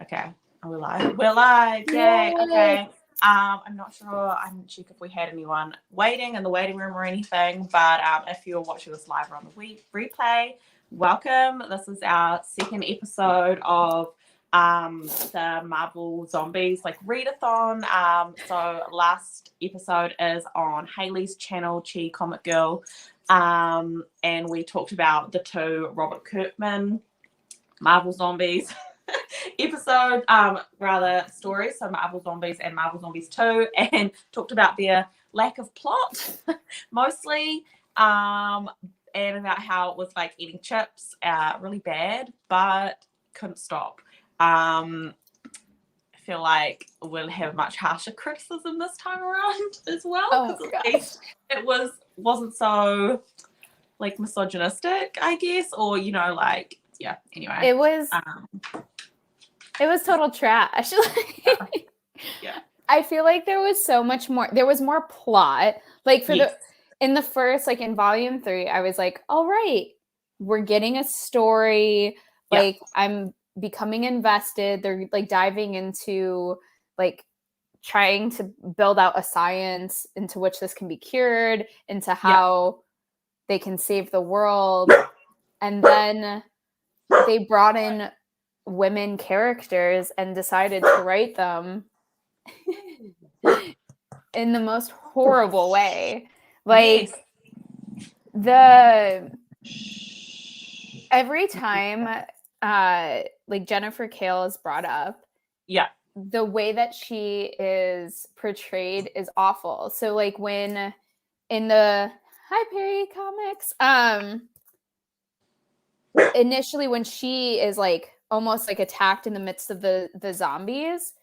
Okay. Are we live? We're live. Yay. Okay. I'm not sure. I didn't check if we had anyone waiting in the waiting room or anything, but if you're watching this live or on the replay, welcome. This is our second episode of the Marvel Zombies readathon. So last episode is on Haley's channel, Chi Comic Girl, and we talked about the two Robert Kirkman Marvel Zombies episode, rather stories, so Marvel Zombies and Marvel Zombies 2, and talked about their lack of plot mostly, and about how it was like eating chips, really bad, but couldn't stop. I feel like we'll have much harsher criticism this time around as well, because at least it wasn't so like misogynistic, I guess, or yeah, anyway. It was total trash. Yeah. I feel like there was so much more. There was more plot. Like in the first, like in volume 3, I was like, all right, we're getting a story. Like I'm becoming invested. They're like diving into like trying to build out a science into which this can be cured, into how they can save the world. And then they brought in women characters and decided to write them in the most horrible way. Like every time like Jennifer Kale is brought up, the way that she is portrayed is awful. So like when in the Hi Perry comics, initially when she is like almost like attacked in the midst of the zombies,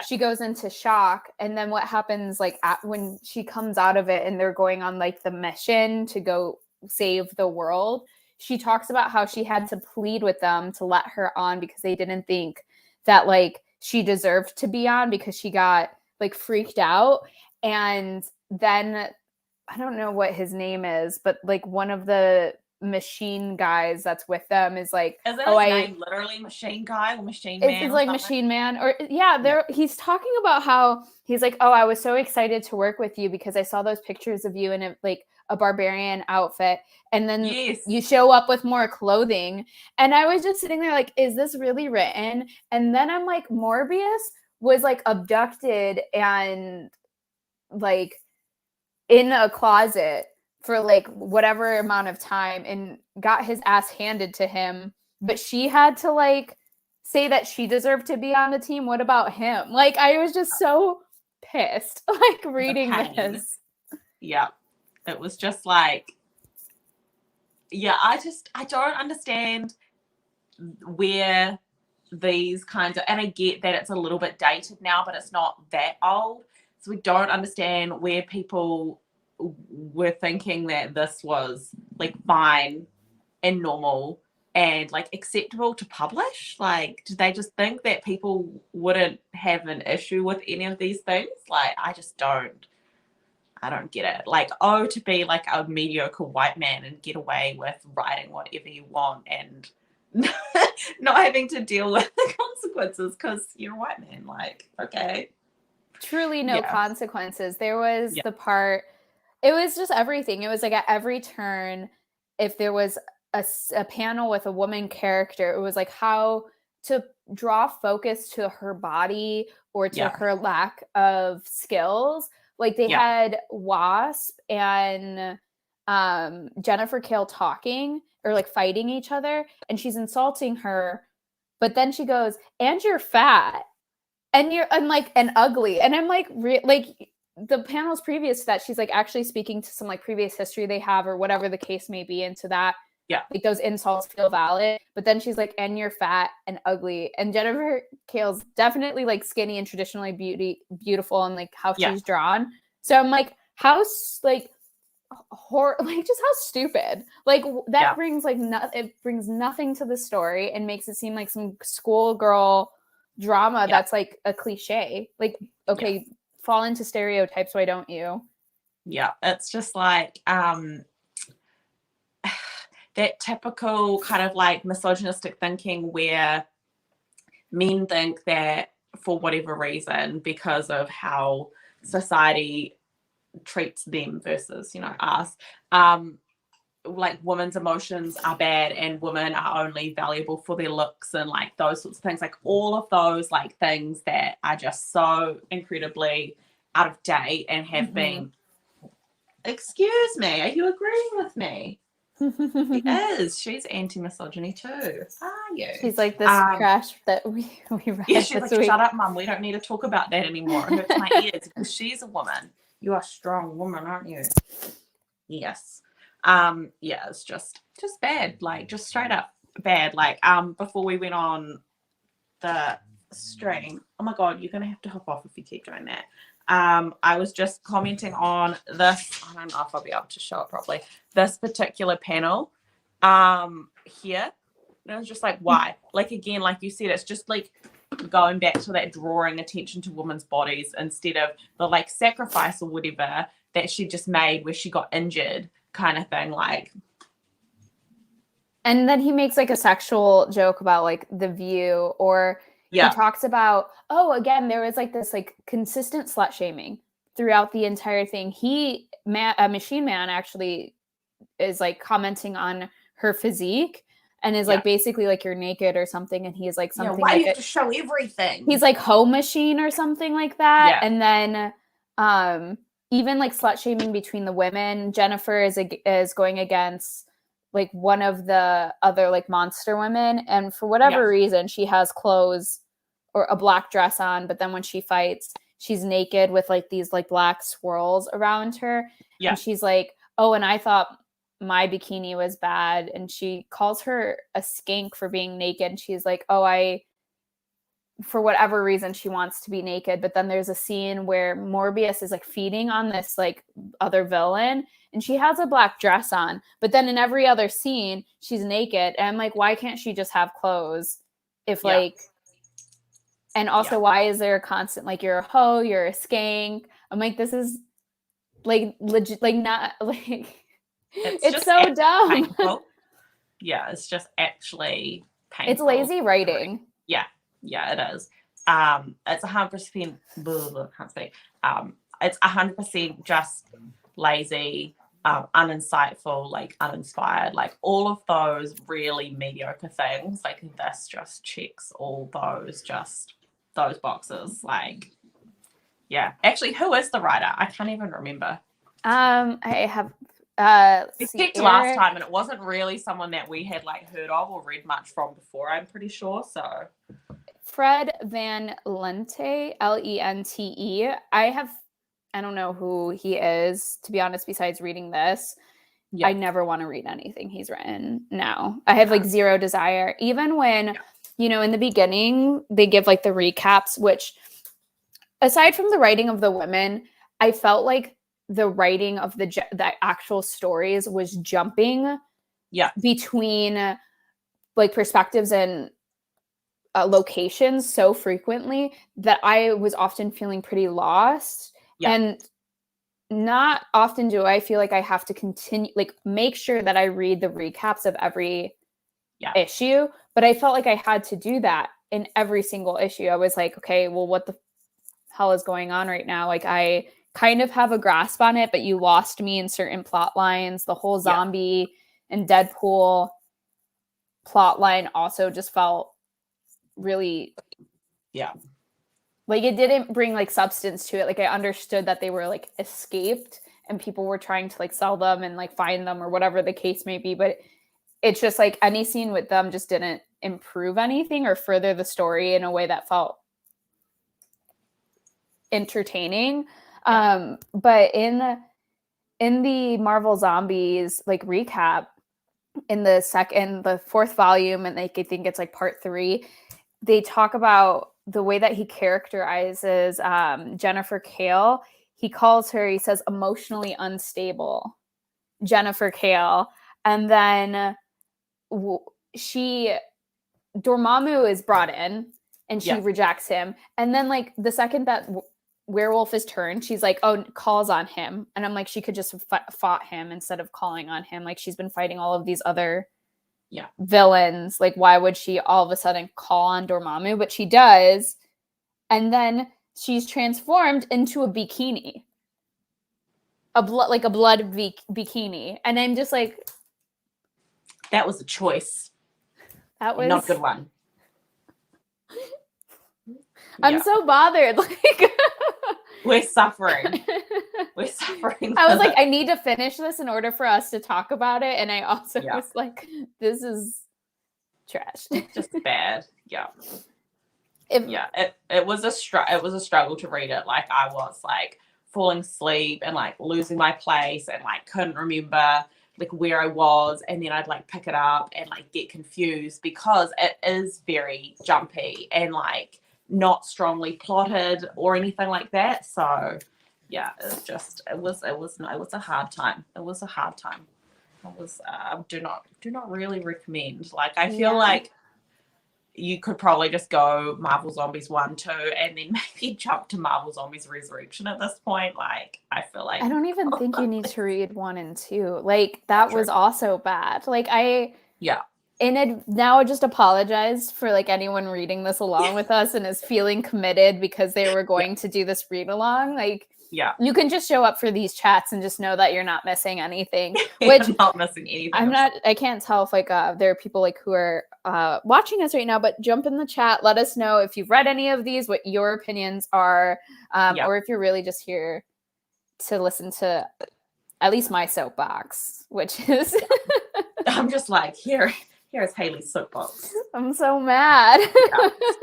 she goes into shock, and then what happens like when she comes out of it and they're going on like the mission to go save the world, she talks about how she had to plead with them to let her on because they didn't think that like she deserved to be on, because she got like freaked out. And then I don't know what his name is, but like one of the machine guys that's with them is like, is that his name literally Machine Guy or Machine Man? It's like Machine Man, or he's talking about how he's like, oh, I was so excited to work with you because I saw those pictures of you in a barbarian outfit, and then you show up with more clothing, and I was just sitting there like, is this really written? And then I'm like, Morbius was like abducted and like in a closet for like whatever amount of time and got his ass handed to him, but she had to like say that she deserved to be on the team. What about him? Like, I was just so pissed like reading this. Yeah, it was just like, I don't understand where these kinds of, and I get that it's a little bit dated now, but it's not that old, so we don't understand where people were thinking that this was like fine and normal and like acceptable to publish. Like, did they just think that people wouldn't have an issue with any of these things? Like, I don't get it. Like, to be like a mediocre white man and get away with writing whatever you want and not having to deal with the consequences because you're a white man. Like, okay. Truly no consequences. There was the part, it was just everything. It was like at every turn, if there was a panel with a woman character, it was like how to draw focus to her body or to her lack of skills. Like they had Wasp and Jennifer Kale talking or like fighting each other, and she's insulting her, but then she goes, and you're fat. And and ugly. And I'm like, like the panels previous to that, she's like actually speaking to some like previous history they have or whatever the case may be into that. Yeah. Like those insults feel valid. But then she's like, and you're fat and ugly. And Jennifer Kale's definitely like skinny and traditionally beautiful and like how she's drawn. So I'm like, how like just how stupid. Like that brings like it brings nothing to the story and makes it seem like some schoolgirl drama that's like a cliche. Like, okay, fall into stereotypes, why don't you? Yeah, it's just like that typical kind of like misogynistic thinking where men think that for whatever reason, because of how society treats them versus, you know, us, like women's emotions are bad and women are only valuable for their looks and like those sorts of things, like all of those like things that are just so incredibly out of date and have been. Excuse me, are you agreeing with me? She is. She's anti-misogyny too. Are you? She's like this trash that we read. Yeah, she's like, shut up, Mum. We don't need to talk about that anymore. It hurts my ears because she's a woman. You are a strong woman, aren't you? Yes. Yeah, it's just bad. Like, just straight up bad. Like, before we went on the stream. Oh my God, you're gonna have to hop off if you keep doing that. I was just commenting on this. I don't know if I'll be able to show it properly. This particular panel here. And I was just like, why? Like, again, like you said, it's just like going back to that drawing attention to women's bodies instead of the like sacrifice or whatever that she just made where she got injured kind of thing. Like, and then he makes like a sexual joke about like The View, or he talks about, oh, again, there was like this like consistent slut shaming throughout the entire thing. Machine Man actually is like commenting on her physique and is like basically like, you're naked or something, and he's like something why like you have to show everything? He's like home machine or something like that. And then even like slut shaming between the women. Jennifer is going against like one of the other like monster women, and for whatever reason she has clothes or a black dress on, but then when she fights she's naked with like these like black swirls around her, and she's like, oh, and I thought my bikini was bad, and she calls her a skank for being naked, and she's like, oh, for whatever reason she wants to be naked. But then there's a scene where Morbius is like feeding on this like other villain, and she has a black dress on, but then in every other scene she's naked, and I'm like, why can't she just have clothes? If like, and also why is there a constant like, you're a hoe, you're a skank? I'm like, this is like legit, like not like it's so dumb. Painful. Yeah, it's just actually painful. It's lazy writing. Yeah, it is. It's 100%. Can't speak. It's 100% just lazy, uninsightful, like uninspired, like all of those really mediocre things. Like this just checks all those boxes. Like, yeah. Actually, who is the writer? I can't even remember. I have. We checked last time, and it wasn't really someone that we had like heard of or read much from before, I'm pretty sure. So Fred Van Lente, Lente. I don't know who he is, to be honest, besides reading this. I never want to read anything he's written now. I have like zero desire. Even when, you know, in the beginning, they give like the recaps, which aside from the writing of the women, I felt like the writing of the actual stories was jumping between like perspectives and locations so frequently that I was often feeling pretty lost. And not often do I feel like I have to continue, like make sure that I read the recaps of every issue, but I felt like I had to do that in every single issue. I was like, okay, well, what the hell is going on right now? Like, I kind of have a grasp on it, but you lost me in certain plot lines. The whole zombie and Deadpool plot line also just felt really like it didn't bring like substance to it. Like I understood that they were like escaped and people were trying to like sell them and like find them or whatever the case may be, but it's just like any scene with them just didn't improve anything or further the story in a way that felt entertaining. But in the Marvel Zombies like recap in the fourth volume, and like I think it's like part 3, they talk about the way that he characterizes Jennifer Kale. He calls her, he says, emotionally unstable Jennifer Kale. And then Dormammu is brought in and she rejects him. And then like the second that Werewolf is turned, she's like, oh, calls on him. And I'm like, she could just fought him instead of calling on him. Like she's been fighting all of these other villains. Like, why would she all of a sudden call on Dormammu? But she does. And then she's transformed into a bikini. A blood bikini. And I'm just like, that was a choice. That was not a good one. I'm so bothered. Like, we're suffering. We're suffering. I was like, I need to finish this in order for us to talk about it. And I also was like, this is trash. Just bad. Yeah. It was a struggle to read it. Like, I was like falling asleep and like losing my place and like couldn't remember like where I was, and then I'd like pick it up and like get confused because it is very jumpy and like not strongly plotted or anything like that. So yeah, it was a hard time. It was a hard time. It was do not really recommend. Like, I feel like you could probably just go Marvel Zombies 1, 2, and then maybe jump to Marvel Zombies Resurrection at this point. Like, I feel like I don't even think you need to read 1 and 2. Like, that was also bad. Like, and now I just apologize for like anyone reading this along with us and is feeling committed because they were going to do this read along. Like, you can just show up for these chats and just know that you're not missing anything. Which I'm not missing anything. I can't tell if like there are people like who are watching us right now, but jump in the chat. Let us know if you've read any of these, what your opinions are, or if you're really just here to listen to at least my soapbox, which is I'm just like, here's Haley's soapbox. I'm so mad.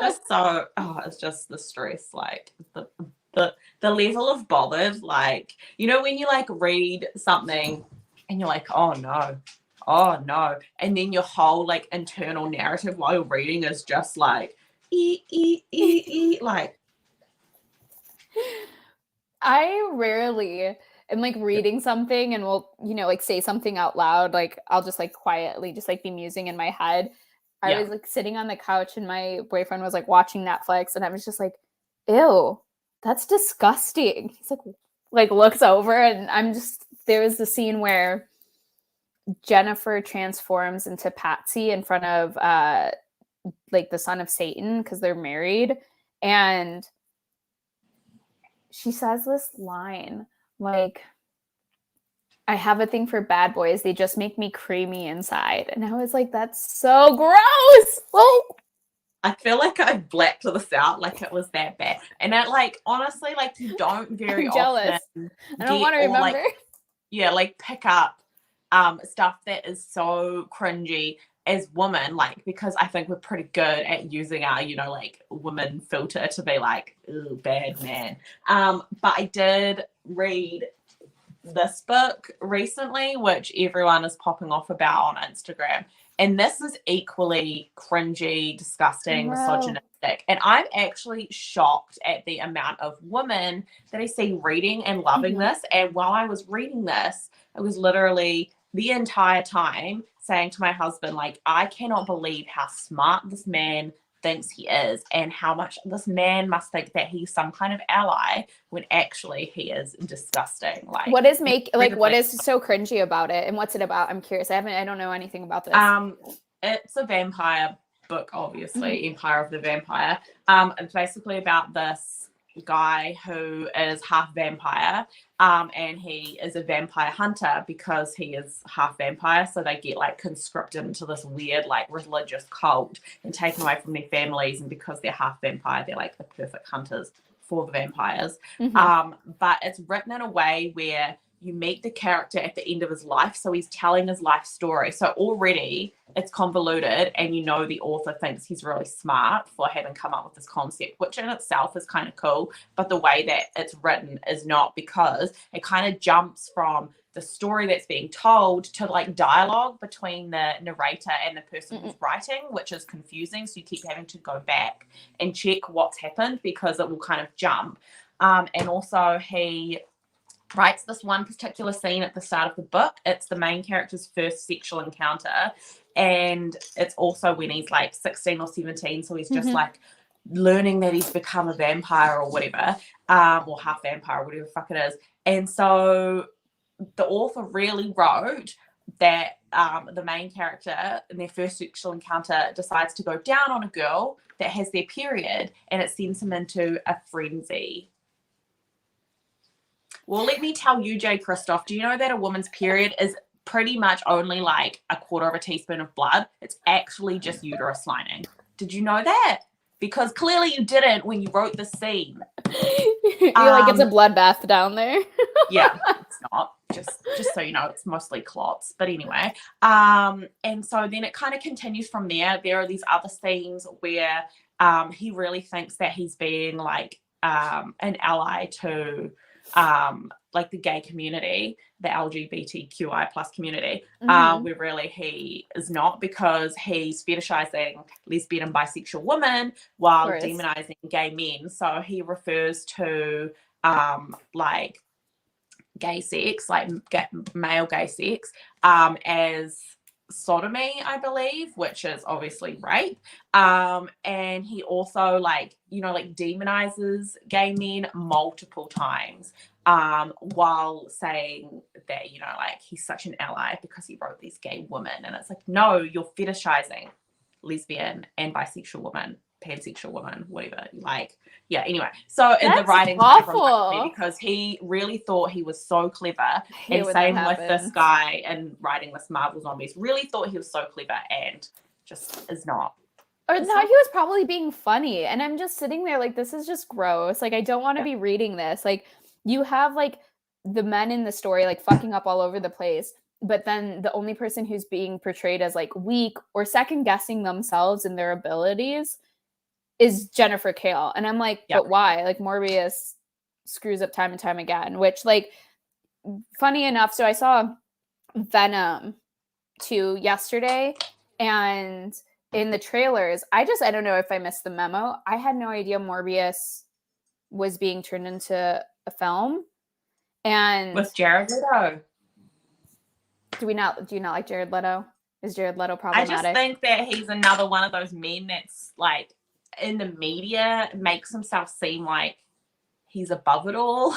It's just the stress, like the level of bothered, like, you know, when you like read something and you're like, oh no, and then your whole like internal narrative while you're reading is just like like. I rarely am like reading something and will, you know, like say something out loud. Like, I'll just like quietly just like be musing in my head. I was like sitting on the couch and my boyfriend was like watching Netflix and I was just like, ew, that's disgusting. He's like looks over and there was the scene where Jennifer transforms into Patsy in front of like the son of Satan because they're married, and she says this line like, I have a thing for bad boys, they just make me creamy inside. And I was like, that's so gross. Oh, I feel like I blacked this out like it was that bad. And I like, honestly, like, you don't very jealous. often I don't want to remember. Like pick up stuff that is so cringy as women, like, because I think we're pretty good at using our, you know, like women filter to be like, ooh, bad man. But I did read this book recently, which everyone is popping off about on Instagram. And this is equally cringy, disgusting, misogynistic. And I'm actually shocked at the amount of women that I see reading and loving this. And while I was reading this, I was literally the entire time saying to my husband, like, I cannot believe how smart this man thinks he is and how much this man must think that he's some kind of ally when actually he is disgusting. Like, what is so cringy about it, and what's it about? I'm curious. I don't know anything about this. It's a vampire book, obviously. Empire of the Vampire. It's basically about this guy who is half vampire, and he is a vampire hunter because he is half vampire, so they get like conscripted into this weird like religious cult and taken away from their families, and because they're half vampire, they're like the perfect hunters for the vampires. But it's written in a way where you meet the character at the end of his life, so he's telling his life story. So already it's convoluted, and you know the author thinks he's really smart for having come up with this concept, which in itself is kind of cool. But the way that it's written is not, because it kind of jumps from the story that's being told to like dialogue between the narrator and the person who's writing, which is confusing. So you keep having to go back and check what's happened because it will kind of jump. And also he writes this one particular scene at the start of the book. It's the main character's first sexual encounter, and it's also when he's like 16 or 17, so he's just like learning that he's become a vampire or whatever, or half vampire or whatever the fuck it is. And so the author really wrote that the main character in their first sexual encounter decides to go down on a girl that has their period, and it sends him into a frenzy. Well, let me tell you, Jay Christoph, do you know that a woman's period is pretty much only like a quarter of a teaspoon of blood? It's actually just uterus lining. Did you know that? Because clearly you didn't when you wrote the scene. You're like, it's a bloodbath down there. Yeah, it's not. Just so you know, it's mostly clots. But anyway, and so then it kind of continues from there. There are these other scenes where he really thinks that he's being like an ally to like the gay community, the LGBTQI plus community, where really he is not, because he's fetishizing lesbian and bisexual women while demonizing gay men. So he refers to like gay sex, like male gay sex, as sodomy, I believe, which is obviously rape. And he also like demonizes gay men multiple times, while saying that, like he's such an ally because he wrote these gay women. And it's like, no, you're fetishizing lesbian and bisexual women, pansexual woman, whatever. Like, yeah, anyway. So the writing awful because he really thought he was so clever. And same with this guy and writing this Marvel Zombies, really thought he was so clever and just is not. Or no, he was probably being funny. And I'm just sitting there like, this is just gross. Like, I don't want to be reading this. Like, you have like the men in the story like fucking up all over the place. But then the only person who's being portrayed as like weak or second guessing themselves and their abilities is Jennifer Kale. And I'm like, but why? Like, Morbius screws up time and time again, which, like, funny enough, so I saw Venom 2 yesterday, and in the trailers, I don't know if I missed the memo. I had no idea Morbius was being turned into a film. And with Jared Leto. Do you not like Jared Leto? Is Jared Leto problematic? I just think that he's another one of those men that's like, in the media, makes himself seem like he's above it all,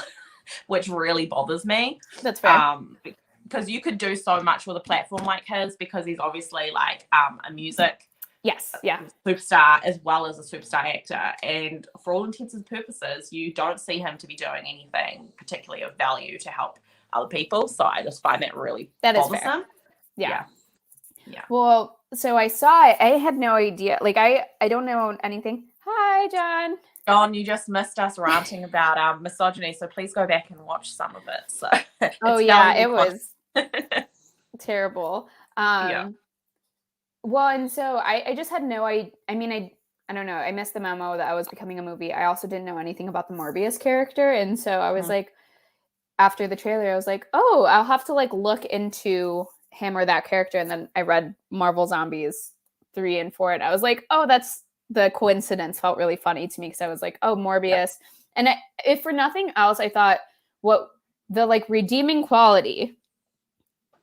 which really bothers me. That's fair. Because you could do so much with a platform like his, because he's obviously like a music superstar as well as a superstar actor, and for all intents and purposes, you don't see him to be doing anything particularly of value to help other people. So I just find that really bothersome. Is fair. Yeah. Well, so I saw it. I had no idea. Like, I don't know anything. Hi, John. John, you just missed us ranting about misogyny, so please go back and watch some of it. So it was terrible. Well, and so I just had no idea. I mean, I don't know. I missed the memo that I was becoming a movie. I also didn't know anything about the Morbius character, and so I was like, after the trailer, I was like, oh, I'll have to like look into him or that character. And then I read Marvel Zombies 3 and 4, and I was like, oh, that's the coincidence felt really funny to me, because I was like, oh, Morbius. And if for nothing else, I thought what the like redeeming quality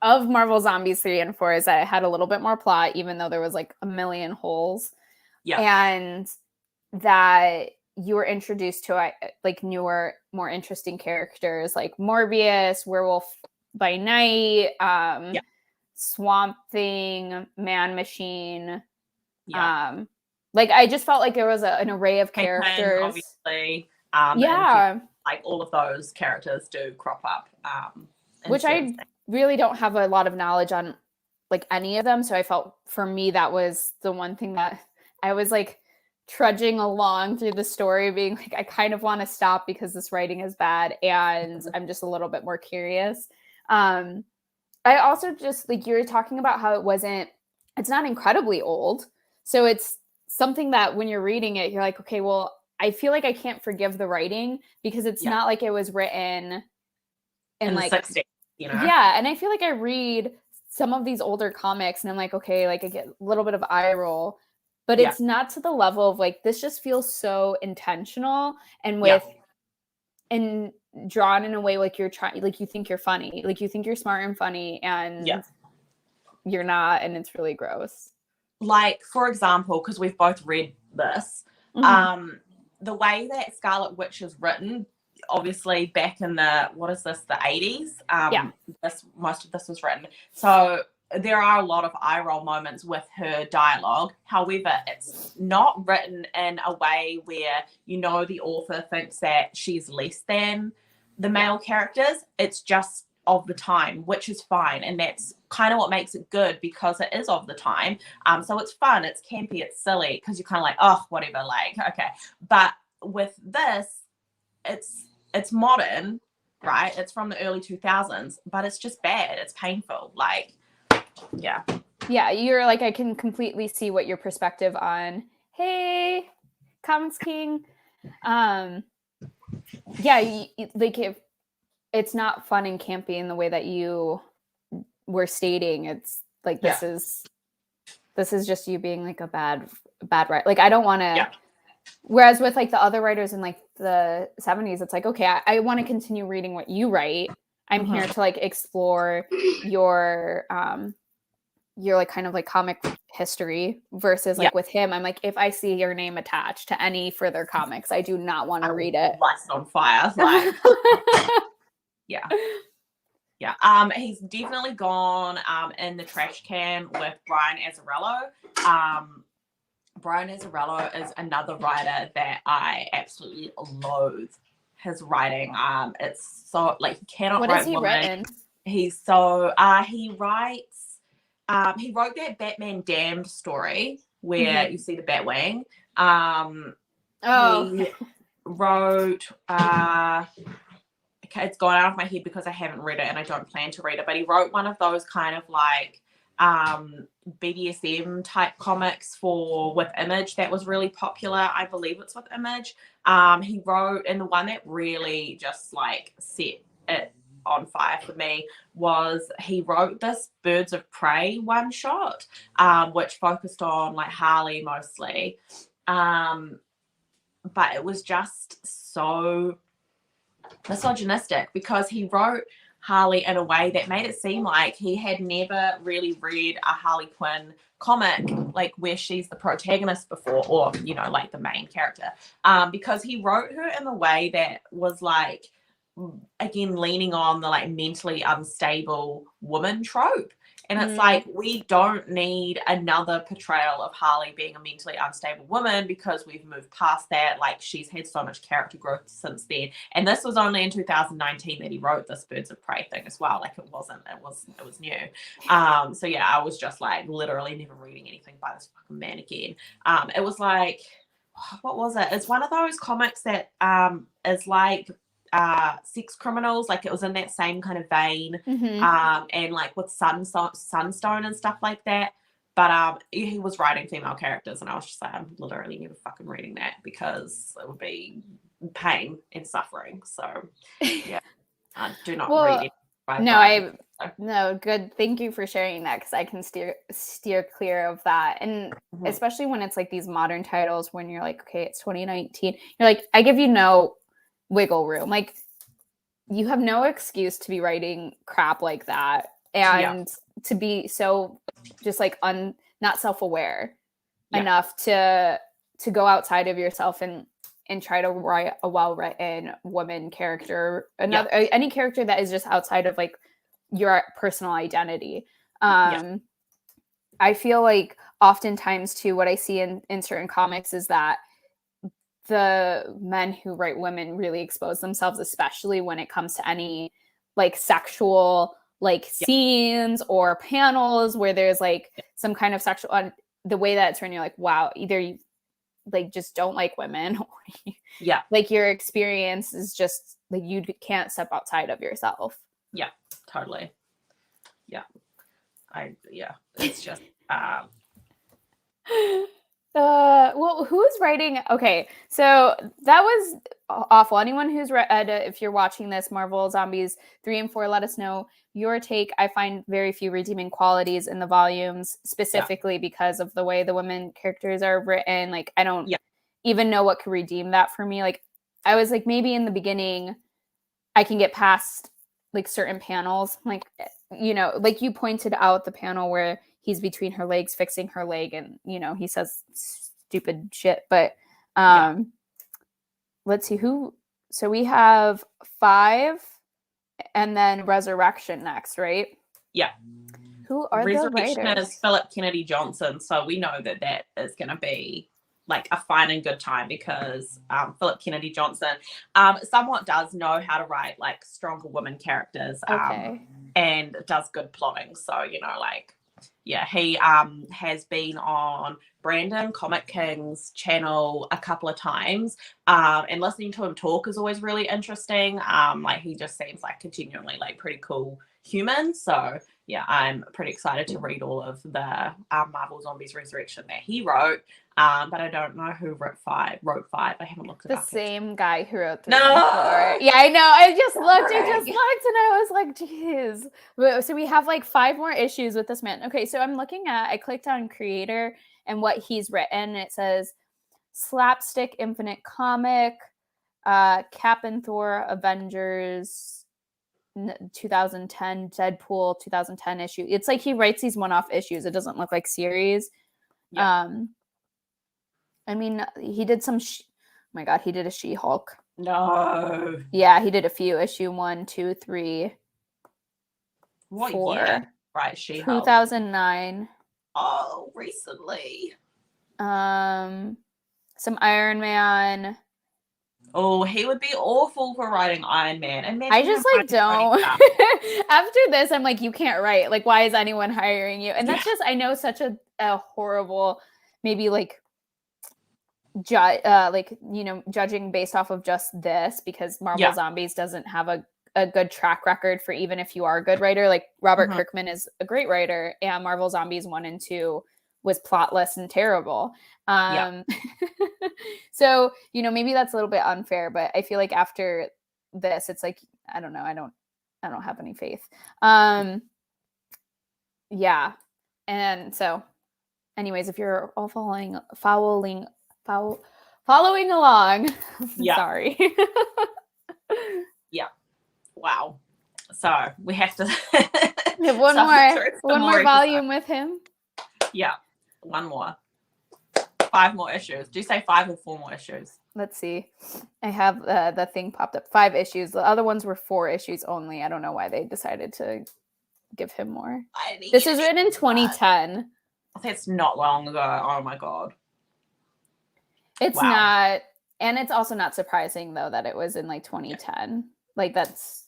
of Marvel Zombies 3 and 4 is that it had a little bit more plot, even though there was like a million holes. Yeah. And that you were introduced to like newer, more interesting characters like Morbius, Werewolf by Night, Swamp Thing, Man Machine. Like, I just felt like there was an array of characters. Obviously. And like all of those characters do crop up. Which I really don't have a lot of knowledge on like any of them. So I felt, for me, that was the one thing that I was like trudging along through the story being like, I kind of want to stop because this writing is bad, and I'm just a little bit more curious. I also just like, you were talking about how it's not incredibly old. So it's something that when you're reading it, you're like, okay, well, I feel like I can't forgive the writing because it's not like it was written in like the 60s, you know? Yeah. And I feel like I read some of these older comics and I'm like, okay, like I get a little bit of eye roll, but it's not to the level of like, this just feels so intentional and and drawn in a way like you're trying, like you think you're funny, like you think you're smart and funny, and you're not, and it's really gross. Like, for example, because we've both read this, the way that Scarlet Witch is written, obviously back in the 80s, most of this was written. So there are a lot of eye roll moments with her dialogue. However, it's not written in a way where, you know, the author thinks that she's less than the male characters. It's just of the time, which is fine. And that's kind of what makes it good, because it is of the time. So it's fun, it's campy, it's silly, because you're kind of like, oh, whatever, like, okay. But with this, it's modern, right? It's from the early 2000s, but it's just bad. It's painful. Like, yeah. Yeah, you're like, I can completely see what your perspective on, hey, Comics King. Yeah, like, if it's not fun and campy in the way that you were stating, it's like, this is just you being like a bad writer. Like, I don't want to, whereas with like the other writers in like the 70s, it's like, okay, I want to continue reading what you write. I'm here to like explore your like kind of like comic history, versus like with him, I'm like, if I see your name attached to any further comics, I do not want to read it. Lights on fire. Like, yeah. He's definitely gone in the trash can with Brian Azarello. Brian Azarello is another writer that I absolutely loathe his writing. It's so, like, he cannot write. What has he written? He's so he writes he wrote that Batman Damned story where you see the Batwing. He wrote it's gone out of my head because I haven't read it and I don't plan to read it, but he wrote one of those kind of like BDSM type comics with Image that was really popular. I believe it's with Image. He wrote, and the one that really just like set it on fire for me was, he wrote this Birds of Prey one shot, which focused on like Harley mostly. But it was just so misogynistic, because he wrote Harley in a way that made it seem like he had never really read a Harley Quinn comic, like where she's the protagonist before, or, you know, like the main character, because he wrote her in a way that was like, again, leaning on the like mentally unstable woman trope. And it's like, we don't need another portrayal of Harley being a mentally unstable woman, because we've moved past that. Like, she's had so much character growth since then. And this was only in 2019 that he wrote this Birds of Prey thing as well. Like, it was new. So yeah, I was just like literally never reading anything by this fucking man again. It was like, what was it? It's one of those comics that is like Sex Criminals, like it was in that same kind of vein, and like with Sunstone and stuff like that. But he was writing female characters, and I was just like, I'm literally never fucking reading that, because it would be pain and suffering. So yeah, I do not read it. No, good. Thank you for sharing that, because I can steer clear of that. And especially when it's like these modern titles, when you're like, okay, it's 2019, you're like, I give you no wiggle room. Like, you have no excuse to be writing crap like that, and to be so just like not self-aware enough to go outside of yourself and try to write a well-written woman character, any character that is just outside of like your personal identity. I feel like oftentimes too, what I see in certain comics is that the men who write women really expose themselves, especially when it comes to any like sexual like scenes or panels where there's like some kind of sexual, on the way that it's written, you're like, wow, either you like just don't like women, or like your experience is just like, you can't step outside of yourself. Yeah, totally. It's just well, who's writing? Okay, so that was awful. Anyone who's read, if you're watching this, Marvel Zombies 3 and 4, let us know your take. I find very few redeeming qualities in the volumes, specifically because of the way the women characters are written. Like, I don't even know what could redeem that for me. Like, I was like, maybe in the beginning I can get past like certain panels. Like, you know, like you pointed out the panel where he's between her legs fixing her leg, and, you know, he says stupid shit. But let's see who. So we have 5 and then Resurrection next, right? Yeah. Who are the Resurrection writers? is Philip Kennedy Johnson, so we know that is going to be like a fine and good time because Philip Kennedy Johnson somewhat does know how to write like stronger women characters and does good plotting. So, you know, like, yeah, he has been on Brandon Comic King's channel a couple of times, and listening to him talk is always really interesting. Like, he just seems like a genuinely like pretty cool human. So yeah, I'm pretty excited to read all of the Marvel Zombies Resurrection that he wrote. But I don't know who wrote five. I haven't looked it up. The same guy who wrote 3 and 4. Yeah, I know. I just looked, and I was like, geez. So we have like 5 more issues with this man. Okay, so I clicked on creator and what he's written. It says Slapstick Infinite Comic, Cap and Thor Avengers 2010, Deadpool 2010 issue. It's like he writes these one-off issues. It doesn't look like series. Yeah. I mean, he did some. Oh my God, he did a She-Hulk. No. Yeah, he did a few. Issue 1, 2, 3, what 4. Year? Right, She-Hulk. 2009. Oh, recently. Some Iron Man. Oh, he would be awful for writing Iron Man. Imagine I just like don't. After this, I'm like, you can't write. Like, why is anyone hiring you? And that's just, I know, such a horrible, maybe like, like, you know, judging based off of just this, because Marvel Zombies doesn't have a good track record for even if you are a good writer. Like Robert Kirkman is a great writer, and Marvel Zombies 1 and 2 was plotless and terrible. So, you know, maybe that's a little bit unfair, but I feel like after this, it's like, I don't know. I don't have any faith. Yeah. And so anyways, if you're all following along, sorry. Yeah. Wow. So we have to we have one more volume with him. Yeah. One more. 5 more issues. Do you say 5 or 4 more issues? Let's see. I have the thing popped up. 5 issues. The other ones were 4 issues only. I don't know why they decided to give him more. This is written in 2010. That's not long ago. Oh my God. It's not, and it's also not surprising though that it was in like 2010. Like that's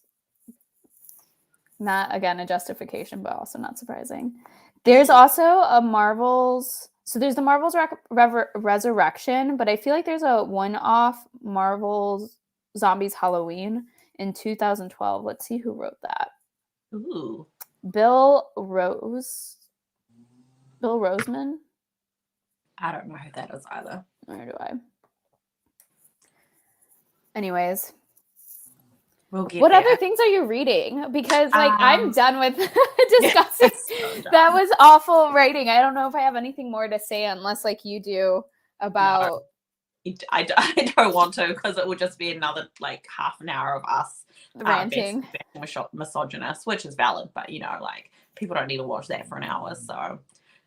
not, again, a justification, but also not surprising. There's also a Marvel's. So there's the Marvel's Resurrection, but I feel like there's a one-off Marvel's Zombies Halloween in 2012. Let's see who wrote that. Ooh. Bill Roseman? I don't know who that is either. Nor do I. Anyways. What other things are you reading? Because like I'm done with discussing. That was awful writing. I don't know if I have anything more to say unless like you do about. No, I don't want to, because it will just be another like half an hour of us ranting, misogynist, which is valid, but you know, like people don't need to watch that for an hour. So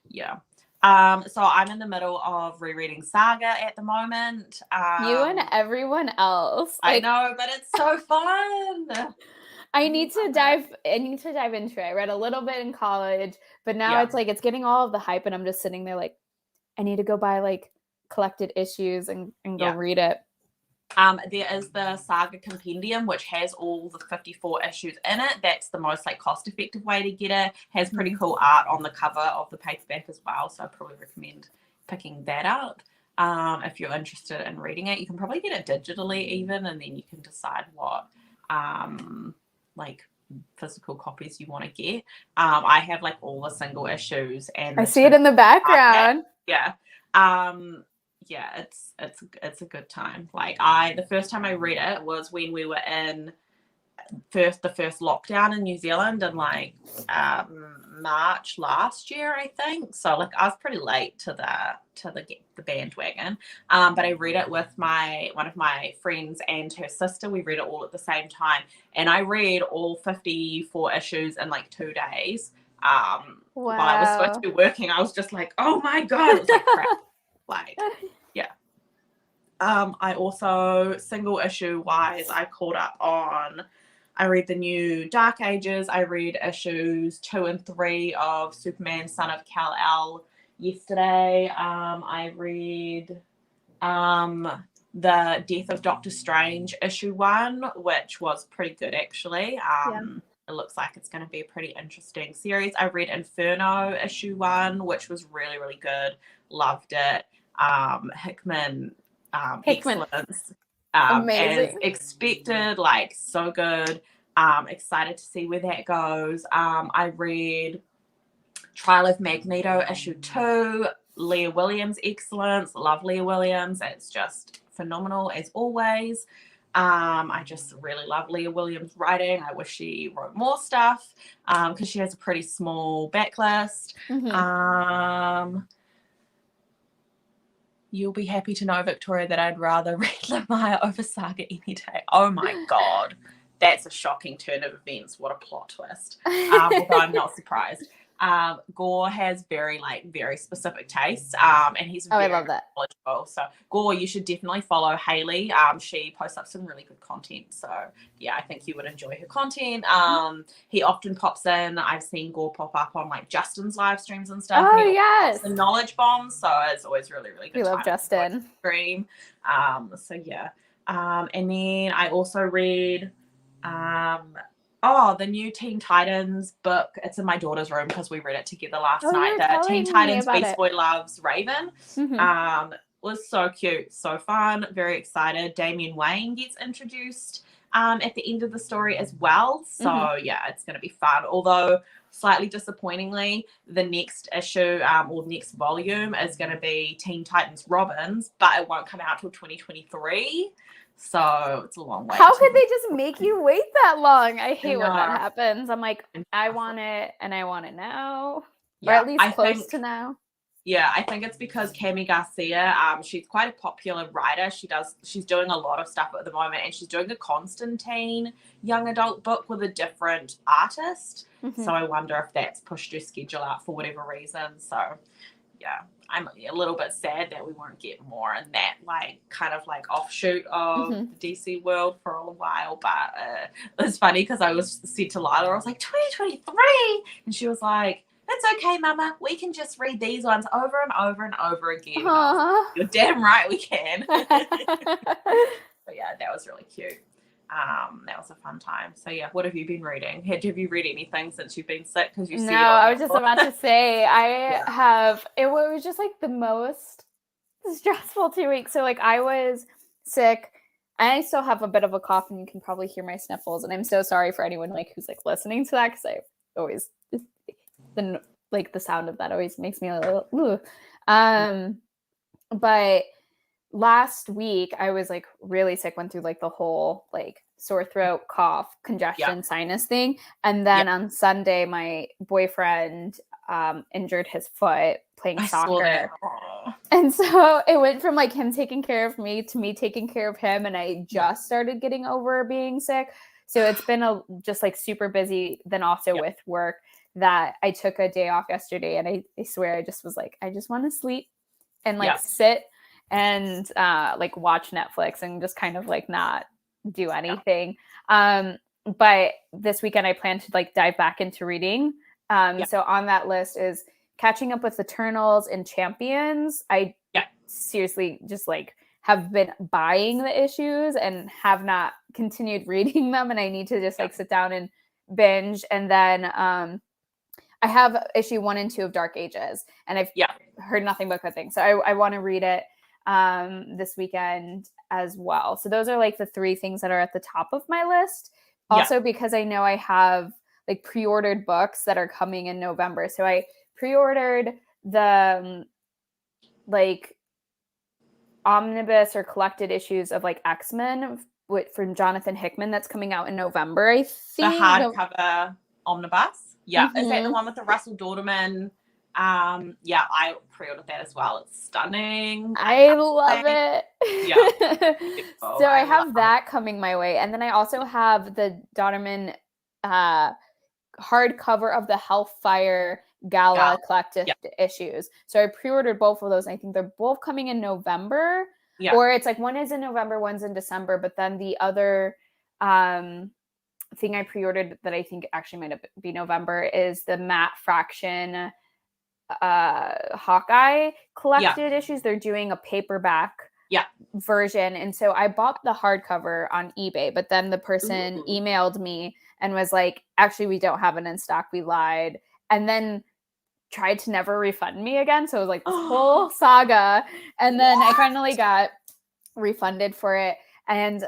yeah. So I'm in the middle of rereading Saga at the moment. You and everyone else. Like, I know, but it's so fun. I need to dive into it. I read a little bit in college, but now it's like it's getting all of the hype, and I'm just sitting there like, I need to go buy like collected issues and go read it. There is the Saga Compendium, which has all the 54 issues in it. That's the most like cost-effective way to get it. Has pretty cool art on the cover of the paperback as well, so I probably recommend picking that up. If you're interested in reading it, you can probably get it digitally even, and then you can decide what like physical copies you want to get. I have like all the single issues, and I see it in the background. Yeah. Yeah, it's a good time. Like the first time I read it was when we were in the first lockdown in New Zealand in like March last year, I think. So like I was pretty late to the bandwagon. But I read it with one of my friends and her sister. We read it all at the same time, and I read all 54 issues in like 2 days. While I was supposed to be working, I was just like, oh my God, it was like crap. Like, yeah. I also, single issue wise, I caught up on, I read the new Dark Ages. I read issues 2 and 3 of Superman, Son of Kal-El yesterday. I read the Death of Doctor Strange issue 1, which was pretty good actually. It looks like it's going to be a pretty interesting series. I read Inferno issue 1, which was really, really good. Loved it. Hickman. Excellence. As expected, like so good. Excited to see where that goes. I read Trial of Magneto issue 2. Leah Williams excellence. Love Leah Williams. It's just phenomenal as always. I just really love Leah Williams writing. I wish she wrote more stuff because she has a pretty small backlist. You'll be happy to know, Victoria, that I'd rather read Lemire over Saga any day. Oh my God. That's a shocking turn of events. What a plot twist. Although I'm not surprised. Gore has very specific tastes, and he's very I love that. knowledgeable. So Gore, you should definitely follow Hayley. She posts up some really good content. So yeah, I think you would enjoy her content. He often pops in. I've seen Gore pop up on like Justin's live streams and stuff. Oh, and yes, the knowledge bombs. So it's always really, really good. We love Justin. Stream. So yeah. And then I also read the new Teen Titans book. It's in my daughter's room because we read it together last night. The Teen Titans Beast Boy Loves Raven. Was so cute, so fun, very excited. Damian Wayne gets introduced at the end of the story as well. So yeah, it's going to be fun. Although slightly disappointingly, the next issue or next volume is going to be Teen Titans Robins, but it won't come out till 2023. So it's a long way. How could they just make you wait that long? I hate when that happens. I'm like, I want it and I want it now. Yeah, or at least close to now. Yeah, I think it's because Cami Garcia, she's quite a popular writer. She's doing a lot of stuff at the moment, and she's doing a Constantine young adult book with a different artist. So I wonder if that's pushed her schedule out for whatever reason. So yeah, I'm a little bit sad that we won't get more in that kind of offshoot of the DC world for a while. But it's funny because I said to Lila, I was like, 2023, and she was like, it's okay, Mama. We can just read these ones over and over and over again. Like, you're damn right we can. But yeah, that was really cute. That was a fun time. So yeah, what have you been reading? Have you read anything since you've been sick? Because you said I was just about to say have. It was just the most stressful 2 weeks. So I was sick. I still have a bit of a cough, and you can probably hear my sniffles. And I'm so sorry for anyone who's listening to that, because I always the sound of that always makes me a little. But last week I was really sick, went through the whole sore throat, cough, congestion, sinus thing. And then on Sunday, my boyfriend injured his foot playing soccer. And so it went from him taking care of me to me taking care of him. And I just started getting over being sick. So it's been just super busy. Then also with work, that I took a day off yesterday, and I swear I just was I just want to sleep and sit and watch Netflix and just kind of not do anything. But this weekend I plan to dive back into reading. So on that list is catching up with Eternals and Champions. I seriously just have been buying the issues and have not continued reading them, and I need to just sit down and binge. And then I have issue 1 and 2 of Dark Ages, and I've heard nothing but good things. So I want to read it this weekend as well. So those are the 3 things that are at the top of my list. Also, because I know I have pre-ordered books that are coming in November. So I pre-ordered the omnibus or collected issues of X-Men from Jonathan Hickman that's coming out in November, I think. The hardcover omnibus. Yeah, is that the one with the Russell Dorderman? I pre-ordered that as well. It's stunning. I love it. Yeah. So I have that coming my way. And then I also have the Dorderman hardcover of the Hellfire Gala collected issues. So I pre-ordered both of those. I think they're both coming in November. Yeah. Or it's one is in November, one's in December, but then the other thing I pre-ordered that I think actually might be November is the Matte Fraction Hawkeye collected issues. They're doing a paperback version, and so I bought the hardcover on eBay, but then the person emailed me and was like, actually, we don't have it in stock, we lied, and then tried to never refund me again. So it was like this whole saga, and then I finally got refunded for it, and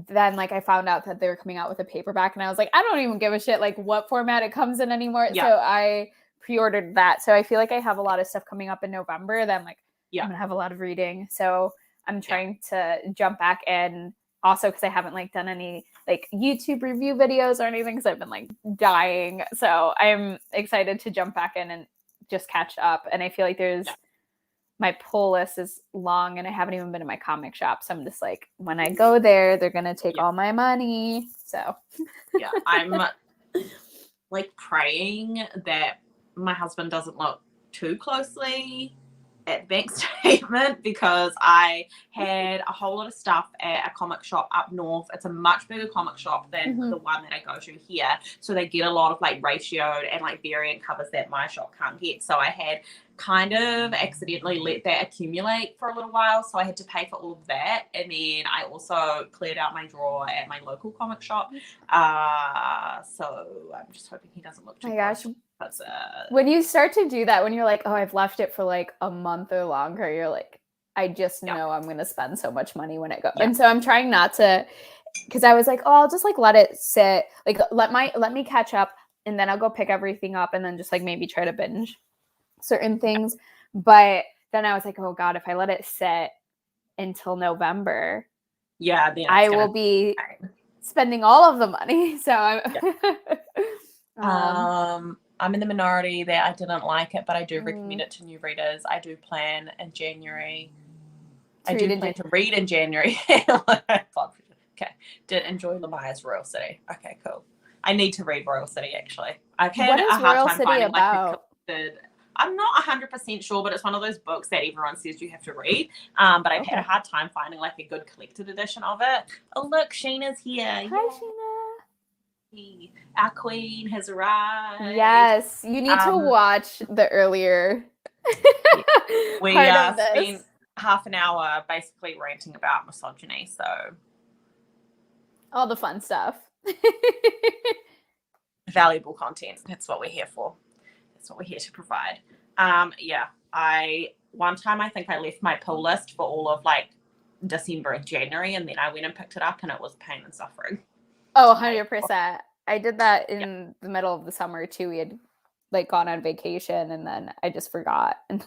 then like I found out that they were coming out with a paperback, and I was like, I don't even give a shit like what format it comes in anymore. So I pre-ordered that. So I feel like I have a lot of stuff coming up in November that I'm like, I'm gonna have a lot of reading. So I'm trying to jump back in, also because I haven't like done any like YouTube review videos or anything because I've been like dying. So I'm excited to jump back in and just catch up. And I feel like my pull list is long, and I haven't even been in my comic shop. So I'm just like, when I go there, they're gonna take all my money. So I'm like praying that my husband doesn't look too closely at the bank statement, because I had a whole lot of stuff at a comic shop up north. It's a much bigger comic shop than the one that I go to here, so they get a lot of like ratioed and like variant covers that my shop can't get. So I had kind of accidentally let that accumulate for a little while, so I had to pay for all of that, and then I also cleared out my drawer at my local comic shop, so I'm just hoping he doesn't look too close. When you start to do that, when you're like, oh, I've left it for like a month or longer, you're like, I just know I'm going to spend so much money when it goes. And so I'm trying not to, because I was like, oh, I'll just like let it sit, like let me catch up, and then I'll go pick everything up, and then just like maybe try to binge certain things. But then I was like, oh God, if I let it sit until November, then I will be spending all of the money. So I'm in the minority that I didn't like it, but I do recommend it to new readers. I do plan in January. I do plan to read in January. Okay. Did enjoy Lemaya's Royal City. Okay, cool. I need to read Royal City, actually. I've had a hard time finding like a collected. I'm not 100% sure, but it's one of those books that everyone says you have to read. But I've had a hard time finding like a good collected edition of it. Oh, look, Sheena's here. Hi, Sheena. Our queen has arrived. Yes, you need to watch the earlier we spent half an hour basically ranting about misogyny, so all the fun stuff. Valuable content. That's what we're here for. That's what we're here to provide. One time I think I left my pull list for all of like December and January, and then I went and picked it up, and it was pain and suffering. Oh, 100%. I did that in the middle of the summer too. We had like gone on vacation, and then I just forgot. And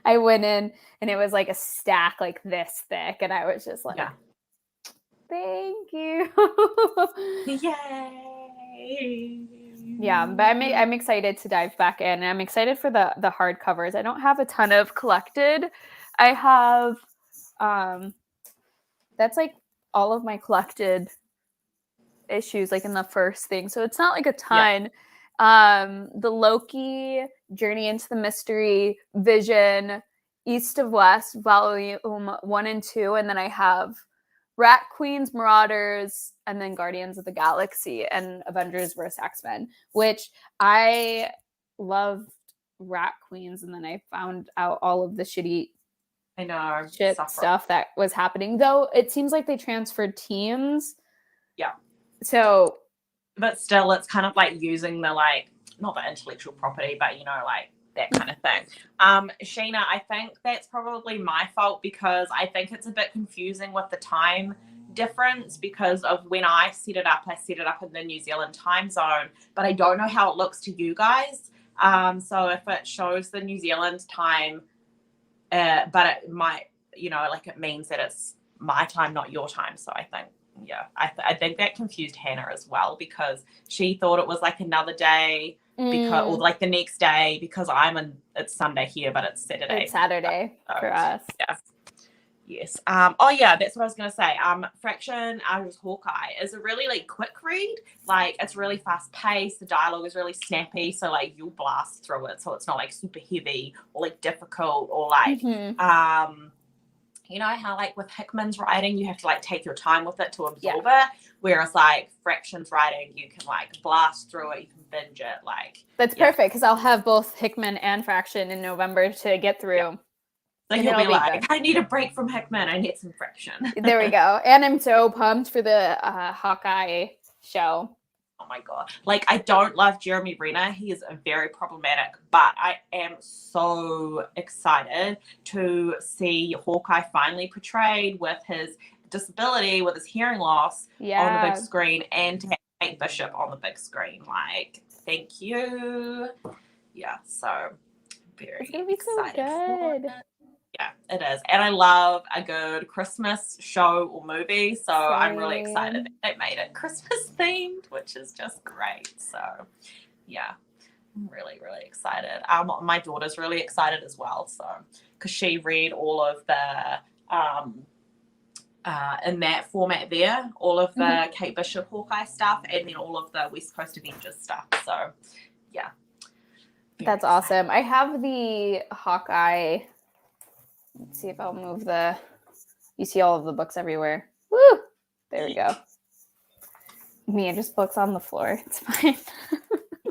I went in, and it was like a stack like this thick, and I was just like, thank you. Yay. Yeah, but I'm excited to dive back in. I'm excited for the hardcovers. I don't have a ton of collected. I have that's like all of my collected issues like in the first thing, so it's not like a ton. The Loki, Journey into the Mystery, Vision, East of West, volume 1 and 2, and then I have Rat Queens, Marauders, and then Guardians of the Galaxy and Avengers vs. X-Men, which I loved Rat Queens, and then I found out all of the shit stuff that was happening, though it seems like they transferred teams. So, but still, it's kind of like using the like, not the intellectual property, but you know, like that kind of thing. Sheena, I think that's probably my fault, because I think it's a bit confusing with the time difference, because of when I set it up in the New Zealand time zone, but I don't know how it looks to you guys. So if it shows the New Zealand time, but it might, you know, like it means that it's my time, not your time. So I think, I think that confused Hannah as well, because she thought it was like another day, because or like the next day, because it's Sunday here, but it's Saturday. It's Saturday for us. Yes. That's what I was gonna say. Fraction Azarello's Hawkeye is a really like quick read. Like it's really fast paced. The dialogue is really snappy, so like you'll blast through it. So it's not like super heavy or like difficult or like you know how like with Hickman's writing, you have to like take your time with it to absorb it. Whereas like Fraction's writing, you can like blast through it, you can binge it. Like that's perfect because I'll have both Hickman and Fraction in November to get through. Yeah. So you'll be like, I need a break from Hickman. I need some Fraction. There we go. And I'm so pumped for the Hawkeye show. Oh my God. Like, I don't love Jeremy Renner. He is very problematic, but I am so excited to see Hawkeye finally portrayed with his disability, with his hearing loss on the big screen, and to have Kate Bishop on the big screen. Like, thank you. Yeah, so very it's gonna be excited so good. Yeah, it is. And I love a good Christmas show or movie. So I'm really excited that they made it Christmas themed, which is just great. So yeah, I'm really, really excited. My daughter's really excited as well. So, because she read all of the, in that format there, all of the Kate Bishop Hawkeye stuff, and then all of the West Coast Avengers stuff. So yeah. That's awesome. I have the Hawkeye. Let's see if I'll move you see all of the books everywhere. Woo! There we go. Mia just books on the floor. It's fine.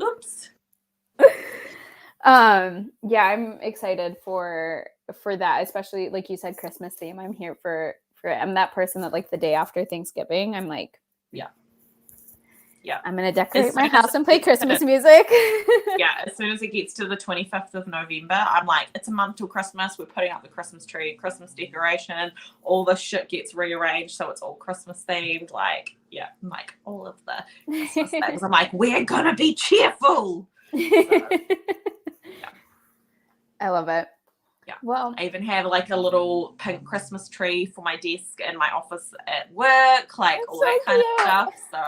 Oops. Yeah, I'm excited for that, especially like you said, Christmas theme. I'm here for it. I'm that person that like the day after Thanksgiving, I'm like, yeah, I'm gonna decorate my house and play Christmas music. Yeah, as soon as it gets to the 25th of November, I'm like, it's a month till Christmas. We're putting up the Christmas tree, Christmas decoration. All the shit gets rearranged, so it's all Christmas themed. Like, yeah, like all of the Christmas things. I'm like, we're gonna be cheerful. So, yeah. I love it. Yeah. Well, I even have like a little pink Christmas tree for my desk in my office at work, like all that kind of stuff. So,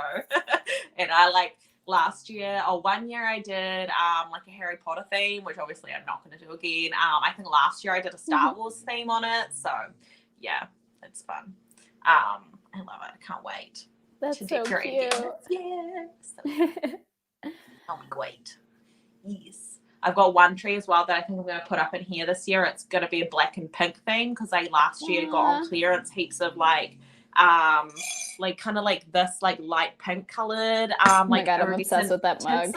and I like last year or 1 year I did like a Harry Potter theme, which obviously I'm not going to do again. I think last year I did a Star Wars theme on it. So yeah, it's fun. I love it. I can't wait. That's so cute. Yeah. So, oh, great. Yes. I've got one tree as well that I think I'm going to put up in here this year. It's going to be a black and pink theme because I last year got on clearance heaps of like kind of like this like light pink colored oh my God, I'm obsessed with that mug.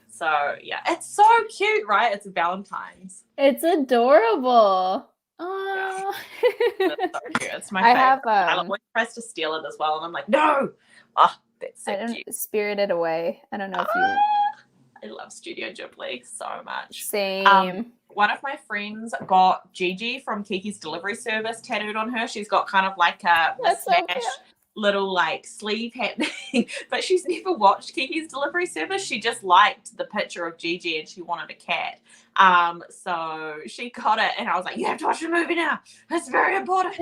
So yeah, it's so cute, right? It's Valentine's. It's adorable. Oh, yeah. It's so cute. It's my favorite. I always tries to steal it as well, and I'm like, no. Oh, that's so cute. Spirited Away. I don't know if you. I love Studio Ghibli so much. Same. One of my friends got Gigi from Kiki's Delivery Service tattooed on her. She's got kind of like a smash little like sleeve happening, but she's never watched Kiki's Delivery Service. She just liked the picture of Gigi and she wanted a cat. So she got it, and I was like, you have to watch the movie now. It's very important.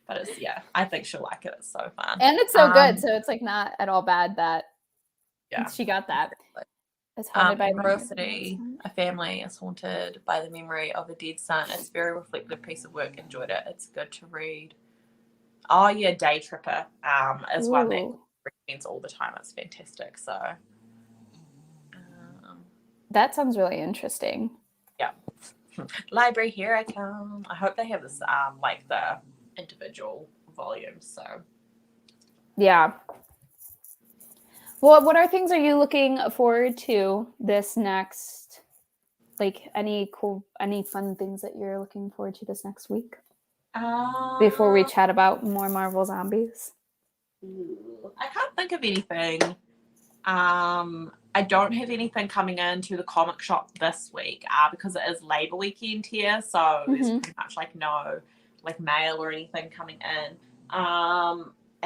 But it's I think she'll like it. It's so fun. And it's so good. So it's like not at all bad that she got that. It's haunted by Adversity. A family is haunted by the memory of a dead son. It's a very reflective piece of work. Enjoyed it. It's good to read. Oh yeah, Day Tripper is one that reads all the time. It's fantastic. So that sounds really interesting. Yeah. Library, here I come. I hope they have this like the individual volumes. So yeah. Well, what things are you looking forward to this next, like any fun things that you're looking forward to this next week? Before we chat about more Marvel Zombies. I can't think of anything. I don't have anything coming into the comic shop this week because it is Labor Weekend here. So there's pretty much like no like mail or anything coming in.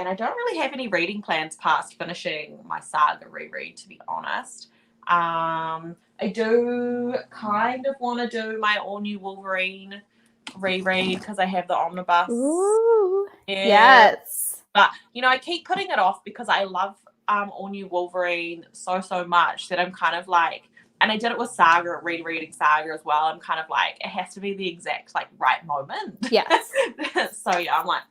And I don't really have any reading plans past finishing my saga reread, to be honest. I do kind of want to do my all new Wolverine reread because I have the omnibus. Ooh, yes. But, I keep putting it off because I love all new Wolverine so much that I'm kind of like, and I did it with Saga, rereading Saga as well. I'm kind of like, it has to be the exact like right moment. Yes. So I'm like,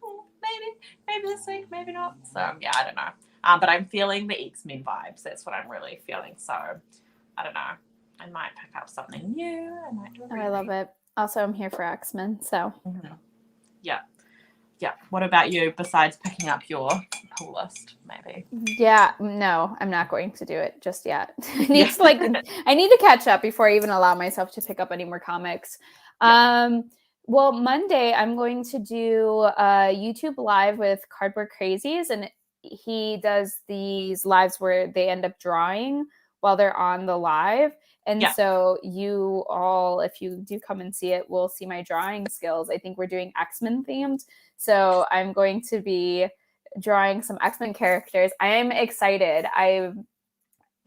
maybe this week, maybe not. So I don't know. But I'm feeling the X-Men vibes. That's what I'm really feeling. So I don't know. I might pick up something new. I might do I love it. Also, I'm here for X-Men, so. Mm-hmm. Yeah. Yeah. What about you, besides picking up your pull list, maybe? Yeah, no, I'm not going to do it just yet. I need to catch up before I even allow myself to pick up any more comics. Yeah. Well, Monday I'm going to do a YouTube live with Cardboard Crazies, and he does these lives where they end up drawing while they're on the live. And so you all, if you do come and see it, will see my drawing skills. I think we're doing X-Men themed. So I'm going to be drawing some X-Men characters. I am excited. I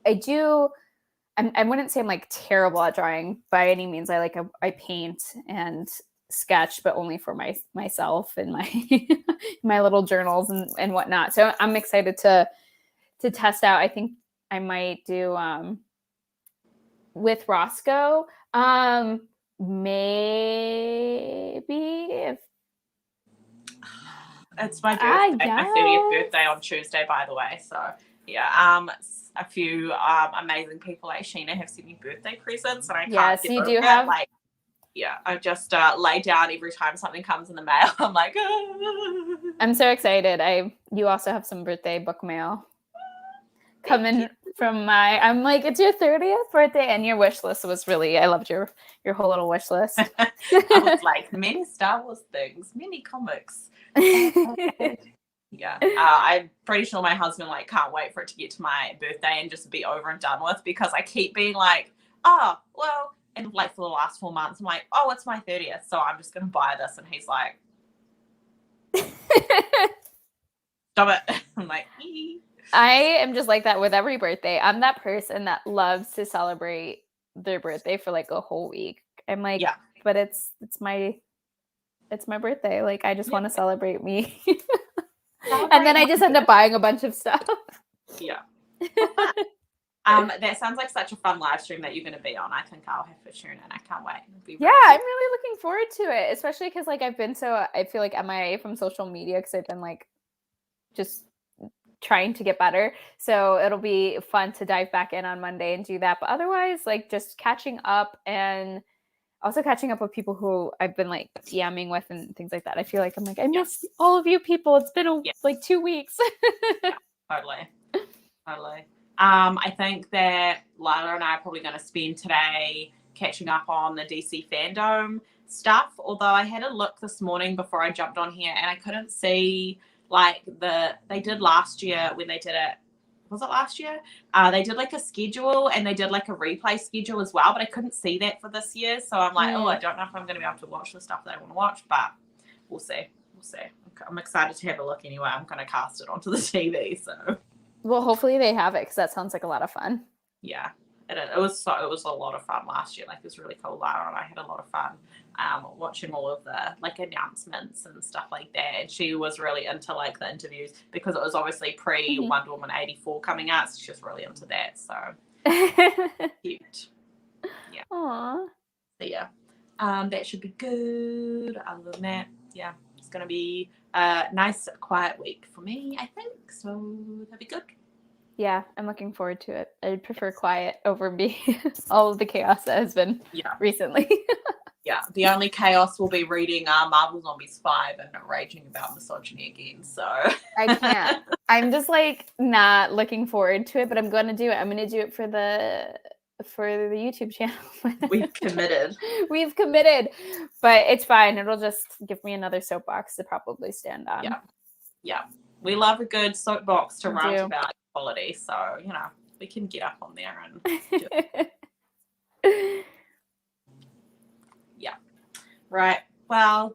wouldn't say I'm like terrible at drawing by any means. I paint and sketch, but only for myself and my my little journals and whatnot. So I'm excited to test out. I think I might do with Roscoe. Maybe if it's my birthday, my 30th birthday on Tuesday, by the way. So yeah, a few amazing people like Sheena have sent me birthday presents, and I can't get over it. Like, yeah, I just lay down every time something comes in the mail. I'm like, ah. I'm so excited. You also have some birthday book mail coming from I'm like, it's your 30th birthday, and your wish list was really, I loved your whole little wish list. I was like, many Star Wars things, many comics. Yeah, I'm pretty sure my husband like can't wait for it to get to my birthday and just be over and done with, because I keep being like, oh well, and like for the last 4 months I'm like, oh, it's my 30th, so I'm just gonna buy this, and he's like, stop it. I'm like, I am just like that with every birthday. I'm that person that loves to celebrate their birthday for like a whole week. I'm like, yeah, but it's my birthday. Like, I just want to celebrate me. And then I just end up buying a bunch of stuff. Yeah. That sounds like such a fun live stream that you're going to be on. I think I'll have to tune in. I can't wait. I'm really looking forward to it, especially because like I feel like MIA from social media because I've been like just trying to get better. So it'll be fun to dive back in on Monday and do that. But otherwise, like just catching up and also catching up with people who I've been like DMing with and things like that. I feel like I'm like, I miss all of you people. It's been like 2 weeks. Totally. I think that Lila and I are probably going to spend today catching up on the DC fandom stuff. Although I had a look this morning before I jumped on here and I couldn't see like they did last year when they did it. Was it last year? They did like a schedule and they did like a replay schedule as well, but I couldn't see that for this year. So I'm like, I don't know if I'm going to be able to watch the stuff that I want to watch, but we'll see. I'm excited to have a look anyway. I'm going to cast it onto the TV. So, well, hopefully they have it because that sounds like a lot of fun. Yeah, it was a lot of fun last year. Like, it was really cool. Lara and I had a lot of fun watching all of the like announcements and stuff like that. And she was really into like the interviews because it was obviously pre Wonder Woman 84 coming out. So she was really into that. So cute. Yeah. Aww. So yeah, that should be good. Other than that, yeah, it's gonna be a nice quiet week for me, I think. So that'd be good. Yeah, I'm looking forward to it. I'd prefer quiet over all of the chaos that has been recently. Yeah, the only chaos will be reading Marvel Zombies 5 and raging about misogyny again. So I can't. I'm just like not looking forward to it, but I'm going to do it. I'm going to do it for the YouTube channel. We've committed. But it's fine. It'll just give me another soapbox to probably stand on. Yeah. We love a good soapbox to rant about equality. So, we can get up on there and do it. Yeah. Right. Well,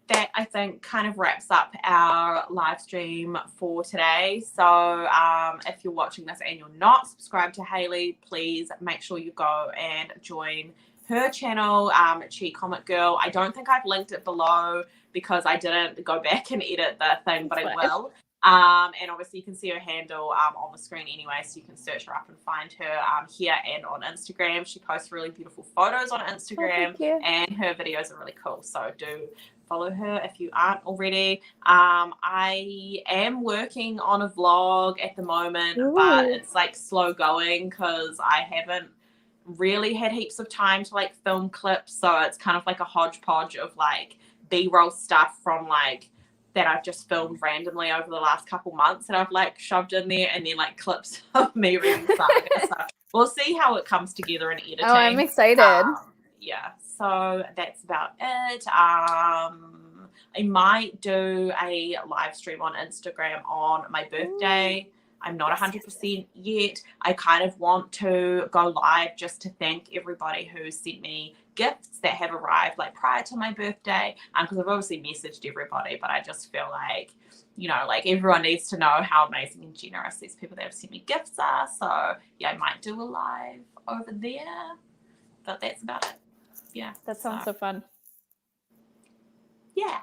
that I think kind of wraps up our live stream for today. So if you're watching this and you're not subscribed to Hayley, please make sure you go and join her channel, Chi Comic Girl. I don't think I've linked it below because I didn't go back and edit the thing, but I will. And obviously you can see her handle on the screen anyway, so you can search her up and find her here and on Instagram. She posts really beautiful photos on Instagram, and her videos are really cool. So do follow her if you aren't already. I am working on a vlog at the moment, but it's like slow going because I haven't really had heaps of time to like film clips, so it's kind of like a hodgepodge of like B-roll stuff from like that I've just filmed randomly over the last couple months that I've like shoved in there, and then like clips of me reading Saga. So we'll see how it comes together in editing. Oh, I'm excited. Yeah, so that's about it. I might do a live stream on Instagram on my birthday. I'm not 100% yet. I kind of want to go live just to thank everybody who sent me gifts that have arrived like prior to my birthday, because I've obviously messaged everybody, but I just feel like, you know, like everyone needs to know how amazing and generous these people that have sent me gifts are. So yeah, I might do a live over there, but that's about it. Yeah, that sounds so fun. Yeah,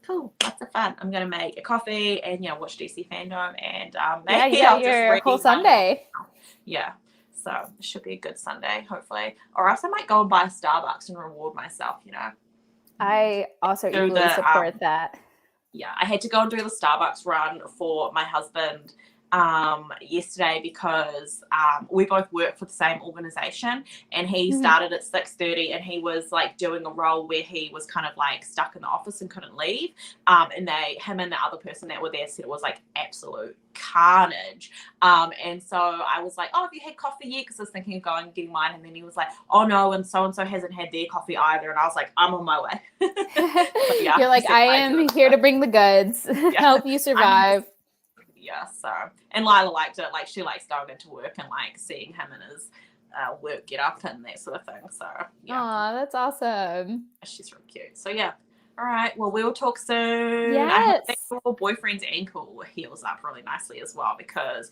cool, lots of fun. I'm gonna make a coffee and watch DC Fandom, and maybe I'll just read whole Sunday. Yeah, so it should be a good Sunday, hopefully. Or else I might go and buy Starbucks and reward myself. I also equally support that. Yeah, I had to go and do the Starbucks run for my husband yesterday because we both work for the same organization, and he started at 6:30, and he was like doing a role where he was kind of like stuck in the office and couldn't leave, and him and the other person that were there said it was like absolute carnage, and so I was like, oh, have you had coffee yet? Because I was thinking of going and getting mine, and then he was like, oh no, and so hasn't had their coffee either, and I was like, I'm on my way. Yeah, you're like, I am here to bring the goods, help you survive. Yeah, so, and Lila liked it. Like, she likes going into work and like seeing him in his work get up and that sort of thing. So yeah. Aw, that's awesome. She's really cute. So yeah. All right. Well, we'll talk soon. Yes. I hope that your boyfriend's ankle heals up really nicely as well, because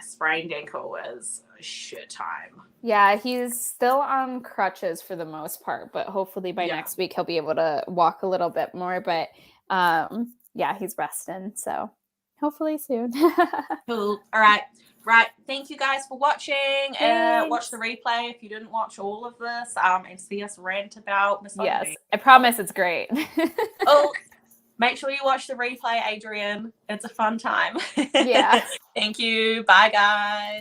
a sprained ankle is shit time. Yeah, he's still on crutches for the most part, but hopefully by next week he'll be able to walk a little bit more. But yeah, he's resting. So hopefully soon. Cool. All right. Right. Thank you guys for watching. Watch the replay if you didn't watch all of this, and see us rant about misogyny. Yes, I promise it's great. Oh, make sure you watch the replay, Adrian. It's a fun time. Yeah. Thank you. Bye, guys.